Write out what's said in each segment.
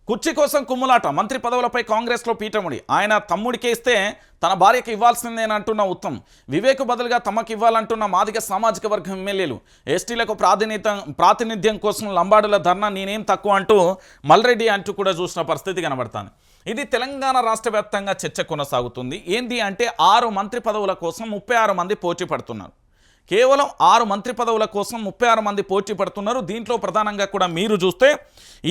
కుర్చీ కోసం కుమ్ములాట మంత్రి పదవులపై కాంగ్రెస్లో పీఠముడి ఆయన తమ్ముడికే ఇస్తే తన భార్యకి ఇవ్వాల్సిందేనంటున్న ఉత్తమ్ వివేక్ బదులుగా తమకు ఇవ్వాలంటున్న మాదిగ సామాజిక వర్గం ఎమ్మెల్యేలు ఎస్టీలకు ప్రాతినిధ్యం కోసం లంబాడుల ధర్నా నేనేం తక్కువ అంటూ మల్రెడ్డి అంటూ కూడా చూసిన పరిస్థితి కనబడుతుంది. ఇది తెలంగాణ రాష్ట్ర వ్యాప్తంగా చర్చ కొనసాగుతుంది. ఏంది అంటే 6 మంత్రి పదవుల కోసం 36 మంది పోటీ పడుతున్నారు. కేవలం 6 మంత్రి పదవుల కోసం 36 మంది పోటీ పడుతున్నారు. దీంట్లో ప్రధానంగా కూడా మీరు చూస్తే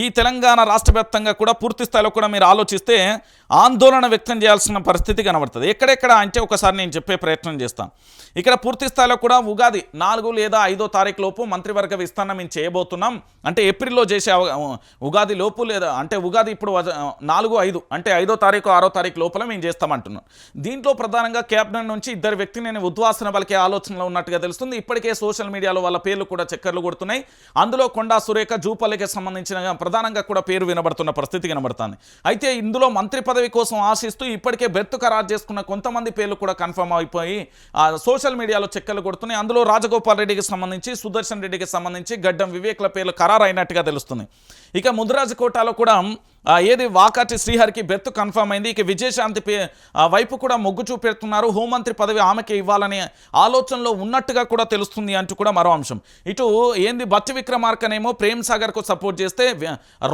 ఈ తెలంగాణ రాష్ట్ర వ్యాప్తంగా కూడా పూర్తి స్థాయిలో కూడా మీరు ఆలోచిస్తే ఆందోళన వ్యక్తం చేయాల్సిన పరిస్థితి కనబడుతుంది. ఎక్కడెక్కడ అంటే ఒకసారి నేను చెప్పే ప్రయత్నం చేస్తాను. ఇక్కడ పూర్తి స్థాయిలో కూడా ఉగాది 4 లేదా 5వ తారీఖు లోపు మంత్రివర్గ విస్తరణ మేము చేయబోతున్నాం. అంటే ఏప్రిల్లో చేసే ఉగాది లోపు లేదా అంటే ఉగాది ఇప్పుడు 4, 5 అంటే 5వ తారీఖు 6వ తారీఖు లోపల మేము చేస్తామంటున్నాం. దీంట్లో ప్రధానంగా క్యాబినెట్ నుంచి 2 వ్యక్తిని ఉద్వాసన పలికే ఆలోచనలో ఉన్నట్టుగా తెలుస్తుంది. ఇప్పటికే సోషల్ మీడియాలో వాళ్ళ పేర్లు కూడా చక్కర్లు కొడుతున్నాయి. అందులో కొండా సురేఖ జూపల్లికి సంబంధించిన ప్రధానంగా కూడా పేరు వినబడుతున్న పరిస్థితి కనబడుతుంది. అయితే ఇందులో మంత్రి పదవి కోసం ఆశిస్తూ ఇప్పటికే బెర్త్ ఖరారు చేసుకున్న కొంతమంది పేర్లు కూడా కన్ఫర్మ్ అయిపోయి సోషల్ మీడియాలో చక్కర్లు కొడుతున్నాయి. అందులో రాజగోపాల్ రెడ్డికి సంబంధించి, సుదర్శన్ రెడ్డికి సంబంధించి, గడ్డం వివేక్ల పేర్లు ఖరారు అయినట్టుగా తెలుస్తుంది. ఇక ముదిరాజు కోటాలో కూడా ఏది వాకాటి శ్రీహరికి బెర్త్ కన్ఫర్మ్ అయింది. ఇక విజయశాంతి వైపు కూడా మొగ్గు చూపెడుతున్నారు. హోంమంత్రి పదవి ఆమెకే ఇవ్వాలనే ఆలోచనలో ఉన్నట్టుగా కూడా తెలుస్తుంది అంటూ కూడా మరో అంశం. ఇటు ఏంది బట్టి విక్రమార్కనేమో ప్రేమ్ సాగర్కు సపోర్ట్ చేస్తే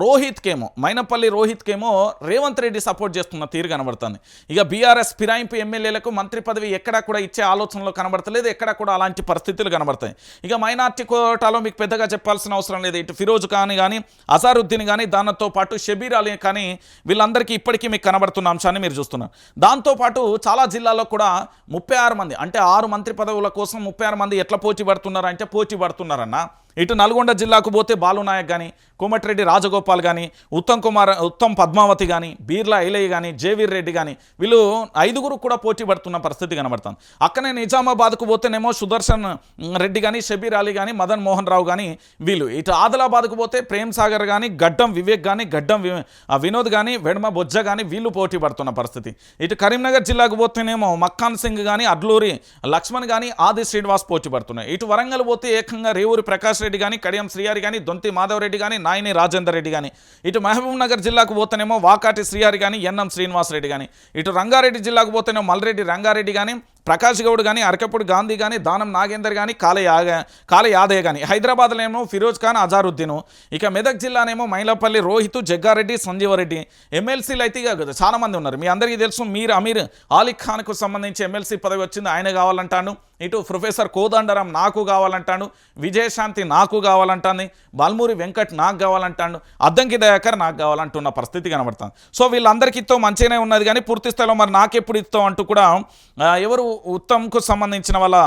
రోహిత్కేమో మైనపల్లి రోహిత్కేమో రేవంత్ రెడ్డి సపోర్ట్ చేస్తున్న తీరు కనబడుతుంది. ఇక బీఆర్ఎస్ ఫిరాయింపు ఎమ్మెల్యేలకు మంత్రి పదవి ఎక్కడా కూడా ఇచ్చే ఆలోచనలో కనబడతలేదు. ఎక్కడా కూడా అలాంటి పరిస్థితులు కనబడతాయి. ఇక మైనార్టీ కోటాలో మీకు పెద్దగా చెప్పాల్సిన అవసరం లేదు. ఇటు ఫిరోజ్ ఖాన్ కానీ, అజారుద్దీన్ కానీ, దానితో పాటు షబీర్ కానీ వీళ్ళందరికీ ఇప్పటికీ మీకు కనబడుతున్న అంశాన్ని మీరు చూస్తున్నారు. దాంతోపాటు చాలా జిల్లాల్లో కూడా 36 మంది అంటే 6 మంత్రి పదవుల కోసం 36 మంది ఎట్లా పోటీ పడుతున్నారంటే పోటీ పడుతున్నారన్న. ఇటు నల్గొండ జిల్లాకు పోతే బాలునాయక్ కానీ, కోమటిరెడ్డి రాజగోపాల్ కానీ, ఉత్తమ్ పద్మావతి కానీ, బీర్లా ఐలయ్య కానీ, జేవీర్ రెడ్డి కానీ వీళ్ళు 5గురు కూడా పోటీ పడుతున్న పరిస్థితి కనబడుతుంది. అక్కనే నిజామాబాద్కు పోతేనేమో సుదర్శన్ రెడ్డి కానీ, షబీర్ అలీ కానీ, మదన్ మోహన్ రావు కానీ వీళ్ళు. ఇటు ఆదిలాబాద్కు పోతే ప్రేమ్ సాగర్ కానీ, గడ్డం వివేక్ కానీ, గడ్డం వినోద్ కానీ, వెడమ బొజ్జ కానీ వీళ్ళు పోటీ పడుతున్న పరిస్థితి. ఇటు కరీంనగర్ జిల్లాకు పోతేనేమో మక్కాన్ సింగ్ కానీ, అడ్లూరి లక్ష్మణ్ కానీ, ఆది శ్రీనివాస్ పోటీ పడుతున్నాయి. ఇటు వరంగల్ పోతే ఏకంగా రేవూరి ప్రకాష్ రెడ్డి కానీ, కడియం శ్రీహరి కానీ, దొంతి మాధవ్ రెడ్డి కానీ, నాయని రాజేందర్ రెడ్డి కానీ. ఇటు మహబూబ్ నగర్ జిల్లాకు పోతేనేమో వాకాటి శ్రీహరి కానీ, ఎన్ఎం శ్రీనివాస్ రెడ్డి కానీ. ఇటు రంగారెడ్డి జిల్లాకు పోతేనేమో మల్రెడ్డి రంగారెడ్డి కానీ, ప్రకాష్ గౌడ్ కానీ, అరకపూడి గాంధీ కానీ, దానం నాగేందర్ కానీ, కాళ యాదయ్య కానీ. హైదరాబాద్లోనేమో ఫిరోజ్ ఖాన్, అజారుద్దీన్. ఇక మెదక్ జిల్లానేమో మైలపల్లి రోహిత్, జగ్గారెడ్డి, సంజీవరెడ్డి. ఎమ్మెల్సీలు అయితే ఇక చాలా మంది ఉన్నారు. మీ అందరికీ తెలుసు మీర్ అమీర్ ఆలీ ఖాన్కు సంబంధించి ఎమ్మెల్సీ పదవి వచ్చింది, ఆయన కావాలంటాను. ఇటు ప్రొఫెసర్ కోదండరాం నాకు కావాలంటాను, విజయశాంతి నాకు కావాలంటాను, బల్మూరి వెంకట్ నాకు కావాలంటాను, అద్దంకి దయాకర్ నాకు కావాలంటున్న పరిస్థితి కనబడుతుంది. సో వీళ్ళందరికీ ఇస్తాం మంచిగానే ఉన్నది కానీ పూర్తి స్థాయిలో మరి నాకెప్పుడు ఇస్తాం అంటూ కూడా ఎవరు ఉత్తమ్కు సంబంధించిన వాళ్ళ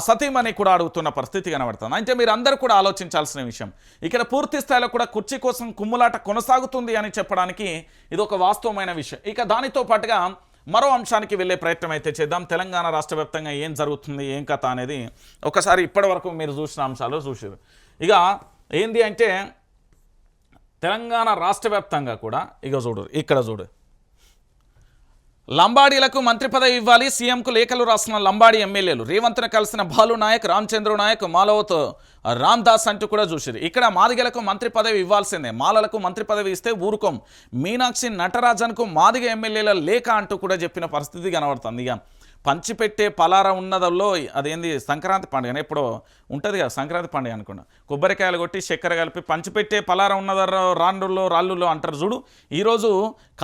సతీమణి కూడా అడుగుతున్న పరిస్థితి కనబడుతుంది. అంటే మీరు అందరూ కూడా ఆలోచించాల్సిన విషయం. ఇక్కడ పూర్తి స్థాయిలో కూడా కుర్చీ కోసం కుమ్ములాట కొనసాగుతుంది అని చెప్పడానికి ఇది ఒక వాస్తవమైన విషయం. ఇక దానితో పాటుగా మరో అంశానికి వెళ్ళే ప్రయత్నం అయితే చేద్దాం. తెలంగాణ రాష్ట్ర వ్యాప్తంగా ఏం జరుగుతుంది, ఏం కథ అనేది ఒకసారి ఇప్పటి వరకు మీరు చూసిన అంశాలు చూసారు. ఇక ఏంది అంటే తెలంగాణ రాష్ట్ర వ్యాప్తంగా కూడా ఇక ఇక్కడ చూడు లంబాడీలకు మంత్రి పదవి ఇవ్వాలి, సీఎంకు లేఖలు రాసిన లంబాడీ ఎమ్మెల్యేలు. రేవంత్ను కలిసిన బాలు నాయక్, రామచంద్ర నాయక్, మాలవత్ రామ్దాస్ అంటూ కూడా చూసారు. ఇక్కడ మాదిగలకు మంత్రి పదవి ఇవ్వాల్సిందే, మాలలకు మంత్రి పదవి ఇస్తే ఊరుకోం. మీనాక్షి నటరాజన్కు మాదిగ ఎమ్మెల్యేల లేఖ అంటూ కూడా చెప్పిన పరిస్థితి కనబడుతుంది. ఇక పంచిపెట్టే పలార ఉన్నదల్లో అదేంది సంక్రాంతి పండుగ ఎప్పుడో ఉంటుంది కదా, సంక్రాంతి పండుగ అనుకున్నా. కొబ్బరికాయలు కొట్టి చక్కెర కలిపి పంచిపెట్టే పలార ఉన్నదల్లో రాళ్ళుల్లో అంటారు చూడు. ఈరోజు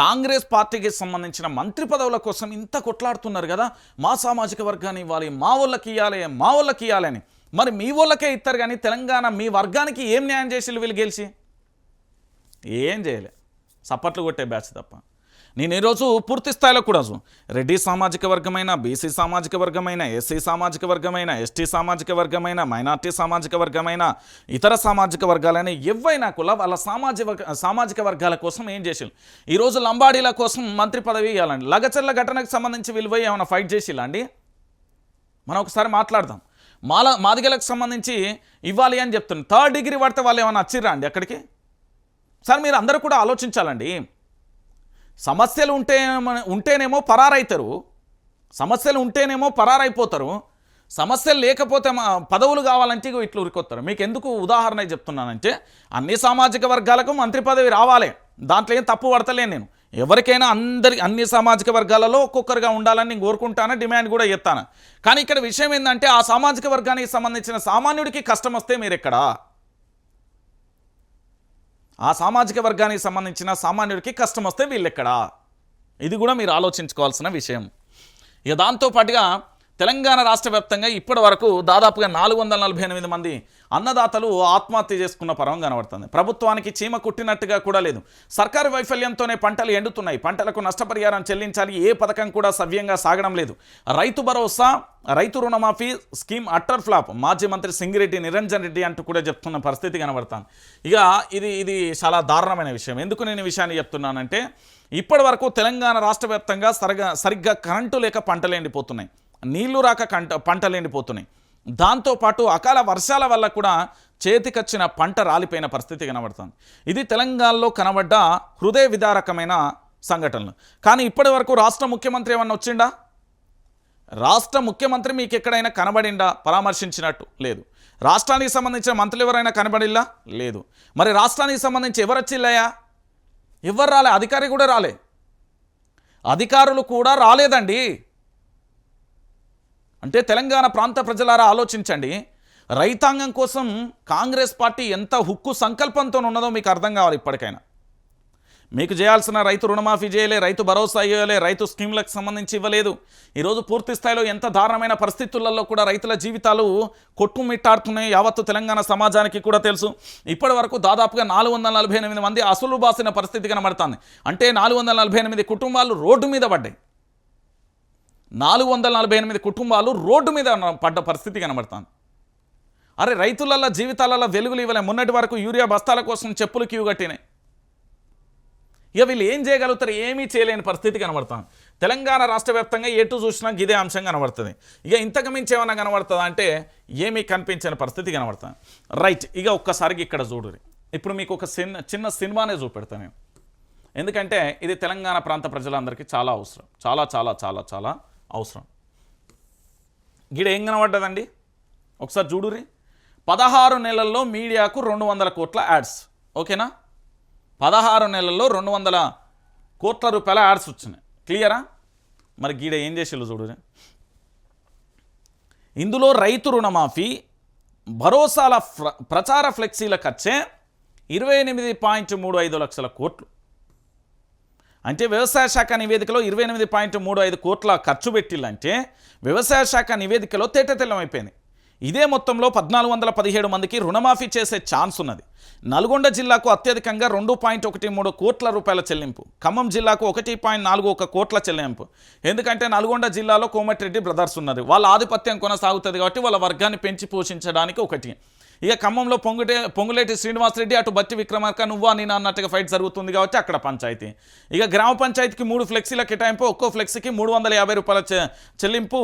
కాంగ్రెస్ పార్టీకి సంబంధించిన మంత్రి పదవుల కోసం ఇంత కొట్లాడుతున్నారు కదా. మా సామాజిక వర్గాన్ని ఇవ్వాలి, మా వాళ్ళకి ఇవ్వాలి అని. మరి మీ వాళ్ళకే ఇస్తారు కానీ తెలంగాణ మీ వర్గానికి ఏం న్యాయం చేసి వీళ్ళు గెలిచి ఏం చేయలే, సప్పట్లు కొట్టే బ్యాచ్ తప్ప. నేను ఈరోజు పూర్తి స్థాయిలో కూడా రెడ్డి సామాజిక వర్గమైన, బీసీ సామాజిక వర్గమైన, ఎస్సీ సామాజిక వర్గమైన, ఎస్టీ సామాజిక వర్గమైన, మైనార్టీ సామాజిక వర్గమైన, ఇతర సామాజిక వర్గాలైన ఎవైనా కూడా వాళ్ళ సామాజిక వర్గాల కోసం ఏం చేసిళ్ళు. ఈరోజు లంబాడీల కోసం మంత్రి పదవి ఇవ్వాలండి. లగచర్ల ఘటనకు సంబంధించి వీళ్ళు పోయి ఏమైనా ఫైట్ చేసిల్లా అండి? మనం ఒకసారి మాట్లాడదాం. మాదిగలకు సంబంధించి ఇవ్వాలి అని చెప్తున్నాను. 3rd డిగ్రీ పడితే వాళ్ళు ఏమైనా వచ్చిర్రా అండి అక్కడికి? సార్ మీరు అందరూ కూడా ఆలోచించాలండి. సమస్యలు ఉంటేనేమో పరారైతారు, సమస్యలు ఉంటేనేమో పరారైపోతారు, సమస్యలు లేకపోతే పదవులు కావాలంటే ఇట్లా ఉరికొస్తారు. మీకు ఎందుకు ఉదాహరణ చెప్తున్నానంటే అన్ని సామాజిక వర్గాలకు మంత్రి పదవి రావాలి. దాంట్లో ఏం తప్పు పడతలేను నేను. ఎవరికైనా అన్ని సామాజిక వర్గాలలో ఒక్కొక్కరుగా ఉండాలని నేను కోరుకుంటాను, డిమాండ్ కూడా చేస్తాను. కానీ ఇక్కడ విషయం ఏంటంటే ఆ సామాజిక వర్గానికి సంబంధించిన సామాన్యుడికి కష్టం వస్తే మీరెక్కడా? ఆ సామాజిక వర్గానికి సంబంధించిన సామాన్యుడికి కష్టం వస్తే వీళ్ళెక్కడా? ఇది కూడా మీరు ఆలోచించుకోవాల్సిన విషయం. ఇక దాంతోపాటుగా తెలంగాణ రాష్ట్ర వ్యాప్తంగా ఇప్పటి వరకు దాదాపుగా 448 మంది అన్నదాతలు ఆత్మహత్య చేసుకున్న పరం కనబడుతుంది. ప్రభుత్వానికి చీమ కుట్టినట్టుగా కూడా లేదు. సర్కారు వైఫల్యంతోనే పంటలు ఎండుతున్నాయి. పంటలకు నష్టపరిహారం చెల్లించాలి, ఏ పథకం కూడా సవ్యంగా సాగడం లేదు. రైతు భరోసా, రైతు రుణమాఫీ స్కీమ్ అట్టర్ ఫ్లాప్. మాజీ మంత్రి సింగిరెడ్డి నిరంజన్ రెడ్డి అంటూ కూడా చెప్తున్న పరిస్థితి కనబడుతుంది. ఇక ఇది చాలా దారుణమైన విషయం. ఎందుకు నేను ఈ విషయాన్ని చెప్తున్నానంటే ఇప్పటి వరకు తెలంగాణ రాష్ట్ర వ్యాప్తంగా సరిగ్గా కరెంటు లేక పంటలు ఎండిపోతున్నాయి, నీళ్లు రాక పంటలు ఎండిపోతున్నాయి. దాంతోపాటు అకాల వర్షాల వల్ల కూడా చేతికొచ్చిన పంట రాలిపోయిన పరిస్థితి కనబడుతుంది. ఇది తెలంగాణలో కనబడ్డ హృదయ విదారకమైన సంఘటనలు. కానీ ఇప్పటి వరకు రాష్ట్ర ముఖ్యమంత్రి ఏమన్నా వచ్చిండా? రాష్ట్ర ముఖ్యమంత్రి మీకు ఎక్కడైనా కనబడిండా? పరామర్శించినట్టు లేదు. రాష్ట్రానికి సంబంధించిన మంత్రులు ఎవరైనా కనబడిల్లా? లేదు. మరి రాష్ట్రానికి సంబంధించి ఎవరు వచ్చిల్లయా? ఎవరు రాలే. అధికారి కూడా రాలే. అధికారులు కూడా రాలేదండి. అంటే తెలంగాణ ప్రాంత ప్రజలారా ఆలోచించండి. రైతాంగం కోసం కాంగ్రెస్ పార్టీ ఎంత హుక్కు సంకల్పంతో ఉన్నదో మీకు అర్థం కావాలి. ఇప్పటికైనా మీకు చేయాల్సిన రైతు రుణమాఫీ చేయలే, రైతు భరోసా ఇవ్వలే, రైతు స్కీమ్లకు సంబంధించి ఇవ్వలేదు. ఈరోజు పూర్తి స్థాయిలో ఎంత దారుణమైన పరిస్థితులలో కూడా రైతుల జీవితాలు కొట్టుమిట్టాడుతున్నాయి. యావత్తు తెలంగాణ సమాజానికి కూడా తెలుసు. ఇప్పటి వరకు దాదాపుగా 448 మంది అసలు బాసిన పరిస్థితి కనబడుతుంది. అంటే 448 కుటుంబాలు రోడ్డు మీద పడ్డాయి. 448 కుటుంబాలు రోడ్డు మీద పడ్డ పరిస్థితి కనబడుతుంది. అరే రైతుల జీవితాలలో వెలుగులు ఇవ్వలే. మొన్నటి వరకు యూరియా బస్తాల కోసం చెప్పులు క్యూ కట్టినాయి. ఇక వీళ్ళు ఏం చేయగలుగుతారు? ఏమీ చేయలేని పరిస్థితి కనబడుతుంది. తెలంగాణ రాష్ట్ర వ్యాప్తంగా ఎటు చూసినా ఇదే అంశం కనబడుతుంది. ఇక ఇంతకు మించి ఏమైనా కనబడుతుందా అంటే ఏమీ కనిపించని పరిస్థితి కనబడుతుంది. రైట్. ఇక ఒక్కసారికి ఇక్కడ చూడురి. ఇప్పుడు మీకు ఒక చిన్న సినిమానే చూపెడతాను నేను. ఎందుకంటే ఇది తెలంగాణ ప్రాంత ప్రజలందరికీ చాలా అవసరం. చాలా చాలా చాలా చాలా అవసరం. గీడ ఏం కనబడ్డదండి? ఒకసారి చూడురి. 16 నెలల్లో మీడియాకు 200 కోట్ల యాడ్స్. ఓకేనా? 16 నెలల్లో 200 కోట్ల రూపాయల యాడ్స్ వచ్చినాయి. క్లియరా? మరి గీడ ఏం చేసేళ్ళు చూడురి. ఇందులో రైతు రుణమాఫీ, భరోసాల ప్రచార ఫ్లెక్సీల ఖర్చే 28.35 లక్షల కోట్లు. అంటే వ్యవసాయ శాఖ నివేదికలో 28.35 కోట్ల ఖర్చు పెట్టిల్లంటే వ్యవసాయ శాఖ నివేదికలో తేటతెల్లమైపోయింది. ఇదే మొత్తంలో 1417 మందికి రుణమాఫీ చేసే ఛాన్స్ ఉన్నది. నల్గొండ జిల్లాకు అత్యధికంగా 2.13 కోట్ల రూపాయల చెల్లింపు, ఖమ్మం జిల్లాకు 1.41 కోట్ల చెల్లింపు. ఎందుకంటే నల్గొండ జిల్లాలో కోమటిరెడ్డి బ్రదర్స్ ఉన్నారు, వాళ్ళ ఆధిపత్యం కొనసాగుతుంది కాబట్టి వాళ్ళ వర్గాన్ని పెంచి పోషించడానికి ఒకటి. ఇక ఖమ్మంలో పొంగులేటి శ్రీనివాసరెడ్డి, అటు బట్టి విక్రమార్క నువ్వా నేను అన్నట్టుగా ఫైట్ జరుగుతుంది కాబట్టి అక్కడ పంచాయతీ. ఇక గ్రామ పంచాయతీకి 3 ఫ్లెక్సీల కేటాయింపు, ఒక్కో ఫ్లెక్సీకి 350 రూపాయల చెల్లింపు.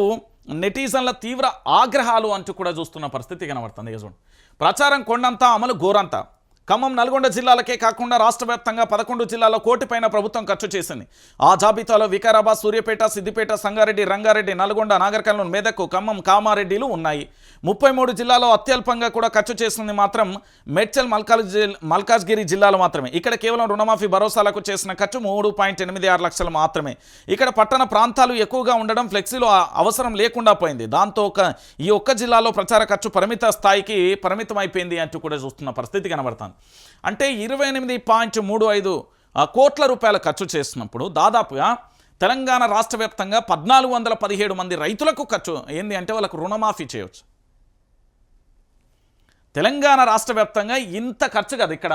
నెటిజన్ల తీవ్ర ఆగ్రహాలు అంటూ కూడా చూస్తున్న పరిస్థితి కనబడుతుంది. ఇక చూడండి. ప్రచారం కొండంతా, అమలు గోరంతా. ఖమ్మం, నల్గొండ జిల్లాలకే కాకుండా రాష్ట్ర వ్యాప్తంగా 11 జిల్లాల్లో కోటి పైన ప్రభుత్వం ఖర్చు చేసింది. ఆ జాబితాలో వికారాబాద్, సూర్యాపేట, సిద్దిపేట, సంగారెడ్డి, రంగారెడ్డి, నల్గొండ, నాగర్ కర్నూలు, మెదక్, ఖమ్మం, కామారెడ్డిలు ఉన్నాయి. 33 జిల్లాలో అత్యల్పంగా కూడా ఖర్చు చేసింది మాత్రం మేడ్చల్, మల్కాజ్గిరి జిల్లాలు మాత్రమే. ఇక్కడ కేవలం రుణమాఫీ భరోసాలకు చేసిన ఖర్చు 3.86 లక్షలు మాత్రమే. ఇక్కడ పట్టణ ప్రాంతాలు ఎక్కువగా ఉండడం ఫ్లెక్సీలో అవసరం లేకుండా పోయింది. దాంతో ఈ ఒక్క జిల్లాలో ప్రచార ఖర్చు పరిమిత స్థాయికి పరిమితమైపోయింది అంటూ కూడా చూస్తున్న పరిస్థితి కనబడుతుంది. అంటే 28.35 కోట్ల రూపాయల ఖర్చు చేసినప్పుడు దాదాపుగా తెలంగాణ రాష్ట్ర వ్యాప్తంగా 1417 మంది రైతులకు ఖర్చు ఏంది అంటే వాళ్ళకు రుణమాఫీ చేయవచ్చు. తెలంగాణ రాష్ట్ర వ్యాప్తంగా ఇంత ఖర్చు కదా ఇక్కడ.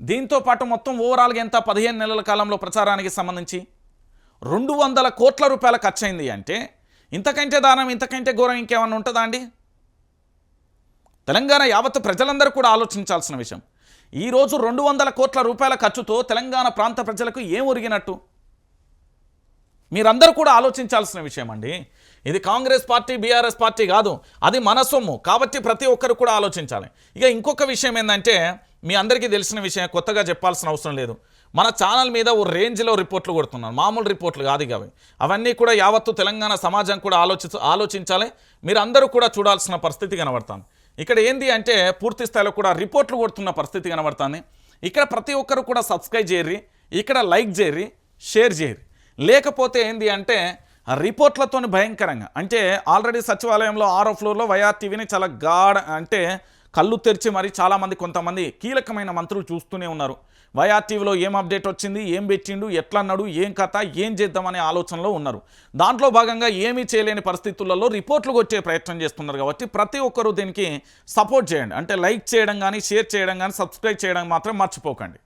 దీంతో పాటు మొత్తం ఓవరాల్గా ఎంత 15 నెలల కాలంలో ప్రచారానికి సంబంధించి 200 కోట్ల రూపాయల ఖర్చు అయింది. అంటే ఇంతకంటే దానం, ఇంతకంటే ఘోరం ఇంకేమన్నా ఉంటుందా అండి? తెలంగాణ యావత్తు ప్రజలందరూ కూడా ఆలోచించాల్సిన విషయం. ఈరోజు 200 కోట్ల రూపాయల ఖర్చుతో తెలంగాణ ప్రాంత ప్రజలకు ఏం ఒరిగినట్టు మీరందరూ కూడా ఆలోచించాల్సిన విషయం అండి. ఇది కాంగ్రెస్ పార్టీ, బీఆర్ఎస్ పార్టీ కాదు, అది మన సొమ్ము కాబట్టి ప్రతి ఒక్కరు కూడా ఆలోచించాలి. ఇక ఇంకొక విషయం ఏంటంటే మీ అందరికీ తెలిసిన విషయం, కొత్తగా చెప్పాల్సిన అవసరం లేదు. మన ఛానల్ మీద ఓ రేంజ్లో రిపోర్ట్లు కొడుతున్నాను, మామూలు రిపోర్ట్లు కాదు ఇవి. అవన్నీ కూడా యావత్తు తెలంగాణ సమాజం కూడా ఆలోచించాలి. మీరు అందరూ కూడా చూడాల్సిన పరిస్థితి కనబడుతుంది. ఇక్కడ ఏంది అంటే పూర్తి స్థాయిలో కూడా రిపోర్ట్లు కొడుతున్న పరిస్థితి కనబడుతుంది. ఇక్కడ ప్రతి ఒక్కరు కూడా సబ్స్క్రైబ్ చేయర్రి. ఇక్కడ లైక్ చేయరి, షేర్ చేయరి. లేకపోతే ఏంది అంటే రిపోర్ట్లతో భయంకరంగా, అంటే ఆల్రెడీ సచివాలయంలో 6వ ఫ్లోర్లో వైఆర్ టీవీని చాలా అంటే కళ్ళు తెరిచి మరి చాలామంది కొంతమంది కీలకమైన మంత్రులు చూస్తూనే ఉన్నారు. వైఆర్ టీవీలో ఏం అప్డేట్ వచ్చింది, ఏం పెట్టిండు, ఎట్లా అన్నాడు, ఏం కథ, ఏం చేద్దామనే ఆలోచనలో ఉన్నారు. దాంట్లో భాగంగా ఏమీ చేయలేని పరిస్థితులలో రిపోర్ట్లు కొట్టే ప్రయత్నం చేస్తున్నారు. కాబట్టి ప్రతి ఒక్కరూ దీనికి సపోర్ట్ చేయండి. అంటే లైక్ చేయడం కానీ, షేర్ చేయడం కానీ, సబ్స్క్రైబ్ చేయడం మాత్రం మర్చిపోకండి.